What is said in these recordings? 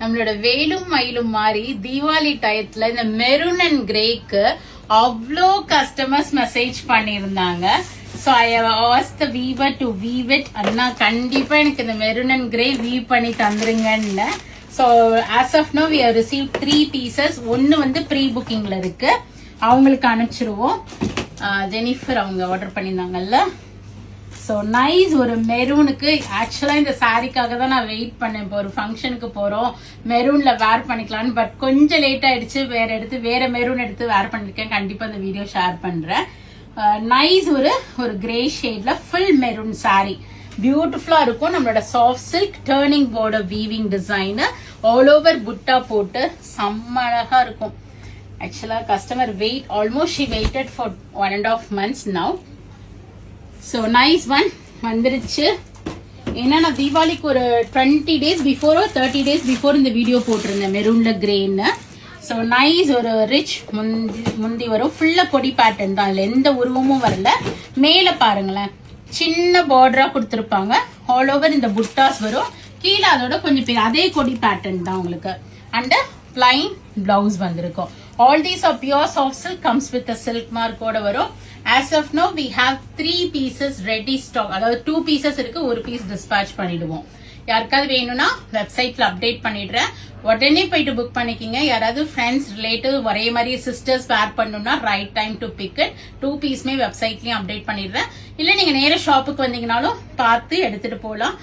நம்மளோட வேலும் மயிலும் மாதிரி தீபாவளி டயத்துல இந்த மெரூன் அண்ட் கிரேக்கு அவ்வளோ கஸ்டமர்ஸ் மெசேஜ் பண்ணியிருந்தாங்க. So I ask the weaver to weave it. அண்ணா கண்டிப்பா எனக்கு இந்த மெரூன் அண்ட் கிரே வீவ் பண்ணி தந்துருங்கன்னு. So as of now we have receive 3 pieces. ஒன்னு வந்து ப்ரீ புக்கிங்ல இருக்கு, அவங்களுக்கு அனுப்பிச்சிருவோம். ஜெனிஃபர் அவங்க ஆர்டர் பண்ணியிருந்தாங்கல்ல. So nice. ஒரு மெரூனுக்கு ஆக்சுவலா இந்த சாரிக்காக தான் நான் வெயிட் பண்ணேன். இப்போ ஒரு ஃபங்க்ஷனுக்கு போறோம், மெரூன்ல வேர் பண்ணிக்கலாம்னு. பட் கொஞ்சம் லேட் ஆயிடுச்சு. வேற மெரூன் எடுத்து வேர் பண்ணிருக்கேன். கண்டிப்பா இந்த வீடியோ ஷேர் பண்றேன். நைஸ். ஒரு கிரே ஷேட்ல ஃபுல் மெரூன் சாரி பியூட்டிஃபுல்லா இருக்கும். நம்மளோட soft silk turning border weaving design all over புட்டா போட்டு செம்ம அழகா இருக்கும். Actually customer wait almost she waited for 1.5 months now. So nice one வந்துருச்சு. ஏன்னா நான் தீபாவளிக்கு ஒரு 20 days பிஃபோரோ 30 days பிஃபோர் இந்த வீடியோ போட்டிருந்தேன் மெரூன்ல கிரேன்னு. So nice. ஒரு ரிச் முந்தி வரும். ஃபுல்லா கொடி பேட்டர்ன் தான், இல்லை எந்த உருவமும் வரல. மேல பாருங்களேன், சின்ன பார்டரா கொடுத்துருப்பாங்க. ஆல் ஓவர் இந்த புட்டாஸ் வரும். கீழே அதோட கொஞ்சம் அதே கொடி பேட்டர்ன் தான் உங்களுக்கு. அண்ட் பிளைன் பிளவுஸ் வந்திருக்கும். All these are pure soft silk, comes with silk மார்க்கோட வரும். As of now we have 3 pieces ready stock. அதாவது 2 pieces இருக்கு, ஒரு பீஸ் dispatch பண்ணிடுவோம். யாருக்காவது வேணும்னா வெப்சைட்ல அப்டேட் பண்ணிடுறேன், உடனே போயிட்டு புக் பண்ணிக்கிங்க. யாராவது ஃப்ரெண்ட்ஸ் ரிலேட்டிவ் ஒரே மாதிரி சிஸ்டர்ஸ் வேர் பண்ணணும்னா right time to pick it. 2 பீஸ்மே வெப்சைட்லயும் அப்டேட் பண்ணிடுறேன். இல்ல நீங்க நேர ஷாப்புக்கு வந்தீங்கனாலும் பார்த்து எடுத்துட்டு போகலாம்.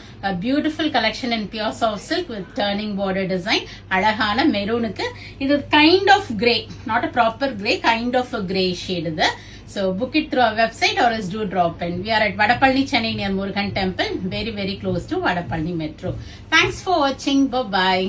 Beautiful collection in pure soft silk with turning border design. அழகான மெரூனுக்கு இது kind of grey, not a proper grey, kind of a grey shade இது. So book it through our website or else do drop in. We are at Vadapalli, Chennai near Murugan Temple, very close to Vadapalli Metro. Thanks for watching. Bye bye.